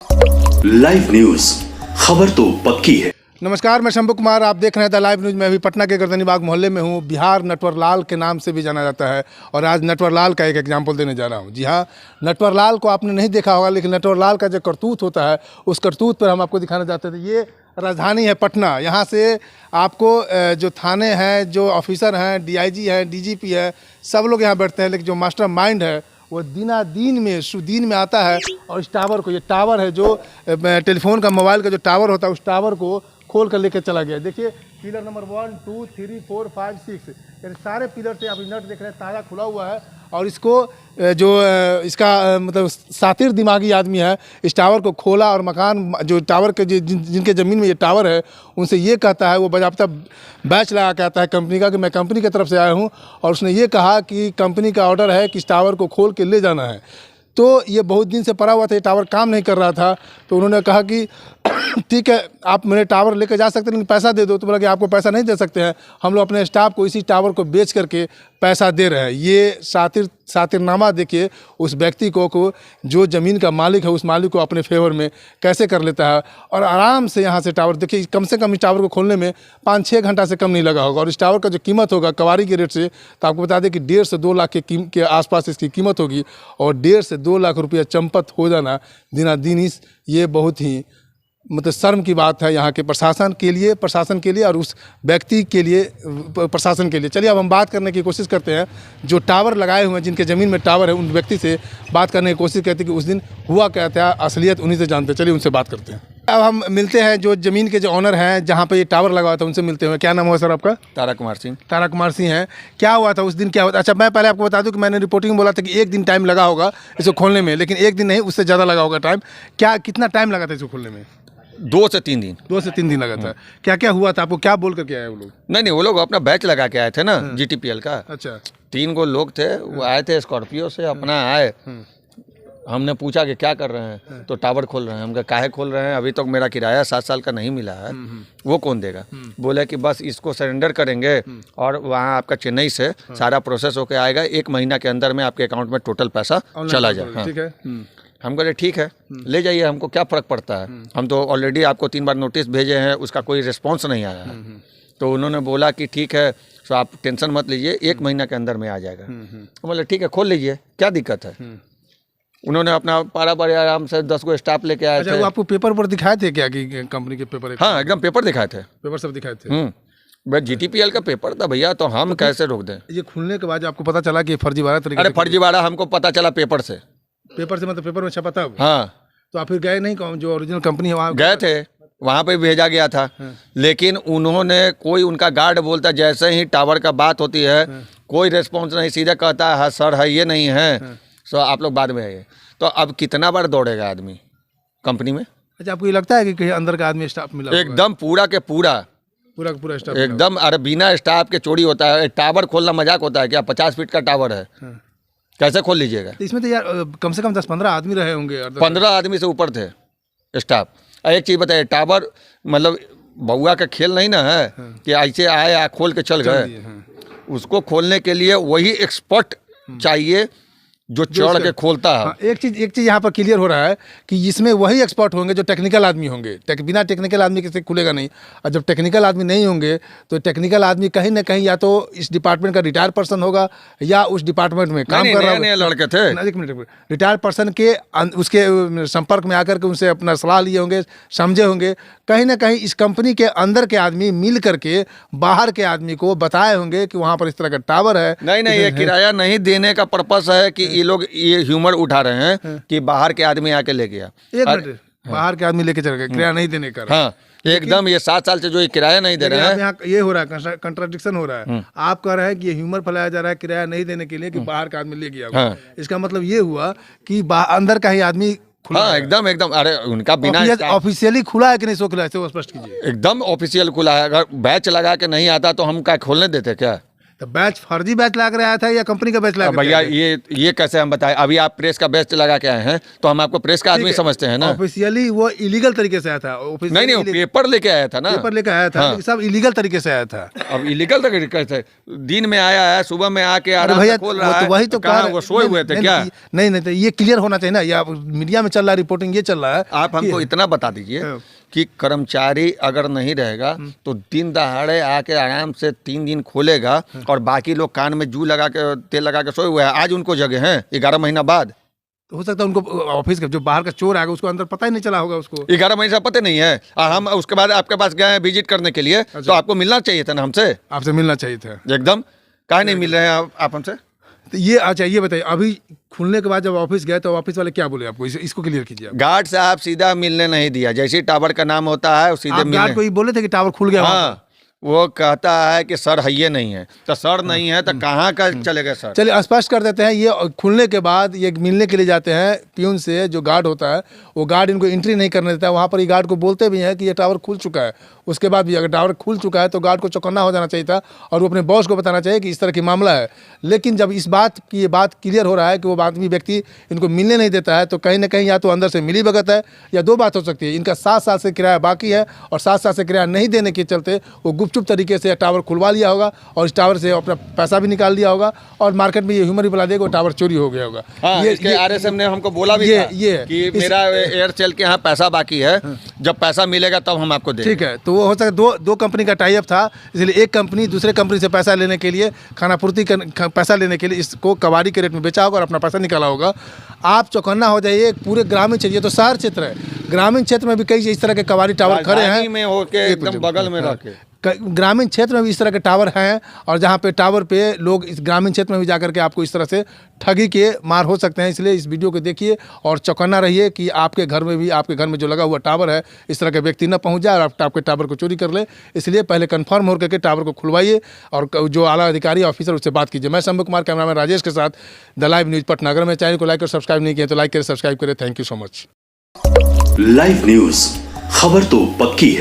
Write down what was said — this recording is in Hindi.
लाइव न्यूज, खबर तो पक्की है। नमस्कार, मैं शंभू कुमार, आप देख रहे हैं द लाइव न्यूज। मैं अभी पटना के गर्दनीबाग मोहल्ले में हूँ। बिहार नटवरलाल के नाम से भी जाना जाता है और आज नटवरलाल का एक एग्जाम्पल देने जा रहा हूँ। जी हाँ, नटवरलाल को आपने नहीं देखा होगा, लेकिन नटवरलाल का जो करतूत होता है उस करतूत पर हम आपको दिखाना चाहते थे। ये राजधानी है पटना। यहाँ से आपको जो थाने हैं, जो ऑफिसर हैं, डीआईजी हैं, डीजीपी है, सब लोग यहाँ बैठते हैं। लेकिन जो मास्टर माइंड है वो दिन में सुदीन में आता है और इस टावर को, ये टावर है जो टेलीफोन का, मोबाइल का जो टावर होता है, उस टावर को खोल कर लेकर चला गया। देखिए, पिलर नंबर 1, 2, 3, 4, 5, 6 यानी सारे पिलर से आप नट देख रहे हैं, ताज़ा खुला हुआ है। और इसको जो इसका मतलब सातिर दिमागी आदमी है, इस टावर को खोला और मकान जो टावर के जिनके ज़मीन में ये टावर है उनसे ये कहता है, वो बाज़ाब्ता बैच लगा के आता है कंपनी का कि मैं कंपनी की तरफ से आया हूँ, और उसने ये कहा कि कंपनी का ऑर्डर है कि इस टावर को खोल के ले जाना है। तो ये बहुत दिन से पड़ा हुआ था, ये टावर काम नहीं कर रहा था। तो उन्होंने कहा कि ठीक है, आप मेरे टावर लेकर जा सकते हैं, लेकिन पैसा दे दो। तो बोला कि आपको पैसा नहीं दे सकते हैं, हम लोग अपने स्टाफ को इसी टावर को बेच करके पैसा दे रहे हैं। ये सातिरनामा देखिए उस व्यक्ति को जो ज़मीन का मालिक है, उस मालिक को अपने फेवर में कैसे कर लेता है। और आराम से यहाँ से टावर देखिए, कम से कम इस टावर को खोलने में 5-6 घंटा से कम नहीं लगा होगा। और इस टावर का जो कीमत होगा कवारी के रेट से, तो आपको बता दें कि 1.5 से 2 लाख के आसपास इसकी कीमत होगी। और 1.5 से 2 लाख रुपया चंपत हो जाना दिनादिन ये बहुत ही मतलब शर्म की बात है यहाँ के प्रशासन के लिए और उस व्यक्ति के लिए, प्रशासन के लिए। चलिए अब हम बात करने की कोशिश करते हैं जो टावर लगाए हुए हैं, जिनके ज़मीन में टावर है, उन व्यक्ति से बात करने की कोशिश करते हैं कि उस दिन हुआ क्या था, असलियत उन्हीं से जानते हैं। चलिए उनसे बात करते हैं। अब हम मिलते हैं जो ज़मीन के जो ऑनर हैं, जहाँ पे ये टावर लगा हुआ था, उनसे मिलते हैं। क्या नाम हुआ सर आपका? तारा कुमार सिंह। तारा कुमार सिंह हैं। क्या हुआ था उस दिन, क्या हुआ था? अच्छा, मैं पहले आपको बता दूं कि मैंने रिपोर्टिंग में बोला था कि 1 दिन टाइम लगा होगा इसको खोलने में, लेकिन 1 दिन नहीं, उससे ज़्यादा लगा होगा टाइम। कितना टाइम लगा था इसको खोलने में? 2 से 3 दिन। 2 से 3 दिन लगा था। क्या क्या हुआ था, आपको क्या बोल करके आए वो लोग? नहीं, वो लोग अपना बैच लगा के आए थे ना, जीटीपीएल का। अच्छा, 3 गो लोग थे, वो आए थे स्कॉर्पियो से, अपना आए। हमने पूछा कि क्या कर रहे हैं, तो टावर खोल रहे हैं। हम कहा काहे खोल रहे हैं, अभी तक मेरा किराया 7 साल का नहीं मिला है, वो कौन देगा? बोले कि बस इसको सरेंडर करेंगे और वहाँ आपका चेन्नई से सारा प्रोसेस होके आएगा, 1 महीना के अंदर में आपके अकाउंट में टोटल पैसा चला जाए। ठीक है। हम बोले ठीक है, ले जाइए, हमको क्या फ़र्क पड़ता है, हम तो ऑलरेडी आपको 3 बार नोटिस भेजे हैं, उसका कोई रिस्पॉन्स नहीं आया है। तो उन्होंने बोला कि ठीक है, तो आप टेंशन मत लीजिए, 1 महीना के अंदर में आ जाएगा। हम बोले ठीक है, खोल लीजिए, क्या दिक्कत है। उन्होंने अपना पारा आराम से 10 गो स्टाफ लेके आए थे। वो आपको पेपर पर दिखाए थे क्या कि कंपनी के पेपर? हाँ, एकदम पेपर दिखाए थे, पेपर सब दिखाए थे। बस जीटीपीएल का पेपर था भैया, तो हम कैसे रोक दें? ये खुलने के बाद आपको पता चला कि फर्जीवाड़ा तरीके? अरे फर्जीवाड़ा हमको पता चला पेपर से मतलब पेपर में छपा था। हाँ, तो आप फिर गए नहीं, जो ओरिजिनल कंपनी है वहाँ गए थे, वहाँ पे भेजा गया था। लेकिन उन्होंने, कोई उनका गार्ड बोलता, जैसे ही टावर का बात होती है कोई रिस्पॉन्स नहीं, सीधे कहता है सर है ये नहीं है, सो आप लोग बाद में आइए। तो अब कितना बार दौड़ेगा आदमी कंपनी में? अच्छा, आपको ये लगता है कि कहीं अंदर का आदमी स्टाफ मिला? एकदम पूरा के पूरा स्टाफ एकदम। अरे बिना स्टाफ के चोरी होता है? टावर खोलना मजाक होता है क्या? 50 फीट का टावर है, कैसे खोल लीजिएगा? तो इसमें तो यार कम से कम 10-15 आदमी रहे होंगे। 15 आदमी से ऊपर थे स्टाफ। एक चीज़ बताइए, टावर मतलब बउआ का खेल नहीं ना है कि ऐसे आए खोल के चल गए। उसको खोलने के लिए वही एक्सपर्ट चाहिए जो चढ़ के खोलता है। हाँ, एक चीज़ यहाँ पर क्लियर हो रहा है कि इसमें वही एक्सपर्ट होंगे जो टेक्निकल आदमी होंगे। बिना टेक्निकल आदमी किसी खुलेगा नहीं। और जब टेक्निकल आदमी नहीं होंगे तो टेक्निकल आदमी कहीं ना कहीं या तो इस डिपार्टमेंट का रिटायर पर्सन होगा या उस डिपार्टमेंट में काम कर रहा है। नए लड़के थे। एक मिनट, रिटायर पर्सन के उसके संपर्क में आकर के उनसे अपना सलाह लिए होंगे, समझे होंगे। कहीं ना कहीं इस कंपनी के अंदर के आदमी मिल करके बाहर के आदमी को बताए होंगे कि वहाँ पर इस तरह का टावर है। नहीं, ये किराया नहीं देने का पर्पस है कि ये लोग ये ह्यूमर उठा रहे हैं कि बाहर के आदमी आके ले गया। एक मिनट, बाहर के आदमी लेके चल गए, किराया नहीं देने का। हाँ, एकदम। ये 7 साल से जो ये किराया नहीं दे रहे हैं, यहाँ ये हो रहा है, कंट्राडिक्शन हो रहा है। आप कह रहे हैं कि ये ह्यूमर फैलाया जा रहा है किराया नहीं देने के लिए कि बाहर का आदमी ले गया। इसका मतलब ये हुआ कि अंदर का ही आदमी खुला। हाँ, एकदम। अरे उनका बिना ऑफिशियली खुला है कि नहीं, सो खुला है, वो स्पष्ट कीजिए। एकदम ऑफिशियल खुला है। अगर बैच लगा के नहीं आता तो हम क्या खोलने देते क्या? तो बैच फर्जी बैच लगा कर आया था या कंपनी का बैच लगा कर भैया आया था? ये कैसे हम बताएं? अभी आप प्रेस का बैच लगा के आए हैं तो हम आपको प्रेस का आदमी समझते हैं ना। ऑफिशियली वो इलीगल तरीके से आया था। नहीं पेपर लेके आया था ना। पेपर लेकर आया था, लेकिन सब इलीगल तरीके से आया था। अब इलीगल तरीके से दिन में आया है, सुबह में आके आराम भैया से खोल रहा है, वही तो कहाँ वो सोए हुए थे क्या? नहीं तो ये क्लियर होना चाहिए ना। या मीडिया में चल रहा है, रिपोर्टिंग ये चल रहा है। आप हमको इतना बता दीजिए कि कर्मचारी अगर नहीं रहेगा तो दिन दहाड़े आके आराम से 3 दिन खोलेगा और बाकी लोग कान में जू लगा के तेल लगा के सोए हुए हैं, आज उनको जगह हैं 11 महीना बाद। तो हो सकता है उनको ऑफिस का जो बाहर का चोर आएगा उसको अंदर पता ही नहीं चला होगा उसको। 11 महीने से पता नहीं है और हम उसके बाद आपके पास गए हैं विजिट करने के लिए। तो आपको मिलना चाहिए था ना हमसे। आपसे मिलना चाहिए था एकदम। काहे नहीं मिल रहे हैं आप हमसे? तो ये अच्छा ये बताइए, अभी खुलने के बाद जब ऑफिस गए तो ऑफिस वाले क्या बोले आपको? इसको क्लियर कीजिए आप। गार्ड साहब सीधा मिलने नहीं दिया, जैसे ही टावर का नाम होता है सीधे आप गार्ड को मिलने। ये बोले थे कि टावर खुल गया वहाँ हाँ, वो कहता है कि सर है ये नहीं है, तो सर नहीं है तो कहाँ का चलेगा सर? चलिए स्पष्ट कर देते हैं। ये खुलने के बाद ये मिलने के लिए जाते हैं प्यून से, जो गार्ड होता है वो गार्ड इनको एंट्री नहीं करने देता है। वहाँ पर ये गार्ड को बोलते भी हैं कि ये टावर खुल चुका है। उसके बाद भी अगर टावर खुल चुका है तो गार्ड को चौकन्ना हो जाना चाहिए था और वो अपने बॉस को बताना चाहिए कि इस तरह की मामला है। लेकिन जब इस बात की ये बात क्लियर हो रहा है कि वो आदमी व्यक्ति इनको मिलने नहीं देता है, तो कहीं ना कहीं या तो अंदर से मिली भगत है या दो बात हो सकती है। इनका 7 साल से किराया बाकी है और 7 साल से किराया नहीं देने के चलते वो गुपचुप तरीके से टावर खुलवा लिया होगा और इस टावर से अपना पैसा भी निकाल लिया होगा और मार्केट में ये ह्यूमर भी बुला देगा, वो टावर चोरी हो गया होगा। हाँ, इसके RSM ने हमको बोला भी था कि मेरा एयरसेल के यहाँ पैसा बाकी है, जब पैसा मिलेगा तब हम आपको देंगे। ठीक है, तो वो हो सकता है दो कंपनी का टाई अप था, इसलिए एक कंपनी दूसरे कंपनी से पैसा लेने के लिए, पैसा लेने के लिए इसको कबाड़ी के रेट में बेचा होगा और अपना पैसा निकाला होगा। आप चौकन्ना हो जाइए। पूरे ग्रामीण क्षेत्र, ये तो शहर क्षेत्र है, ग्रामीण क्षेत्र में भी कई इस तरह के कबाड़ी टावर खड़े हैं। राजधानी में होके एकदम बगल में रखे। ग्रामीण क्षेत्र में भी इस तरह के टावर हैं और जहाँ पे टावर पे लोग इस ग्रामीण क्षेत्र में भी जाकर के आपको इस तरह से ठगी के मार हो सकते हैं। इसलिए इस वीडियो को देखिए और चौकन्ना रहिए कि आपके घर में भी, आपके घर में जो लगा हुआ टावर है, इस तरह के व्यक्ति न पहुँच जाए और आपके टावर को चोरी कर ले। इसलिए पहले कन्फर्म होकर के टावर को खुलवाइए और जो आला अधिकारी ऑफिसर उससे बात कीजिए। मैं शंभू कुमार, कैमरामैन राजेश के साथ, द लाइव न्यूज़ पटना। अगर मेरे चैनल को लाइक और सब्सक्राइब नहीं किया तो लाइक करें, सब्सक्राइब करें। Thank you so much. Live news, खबर तो पक्की है।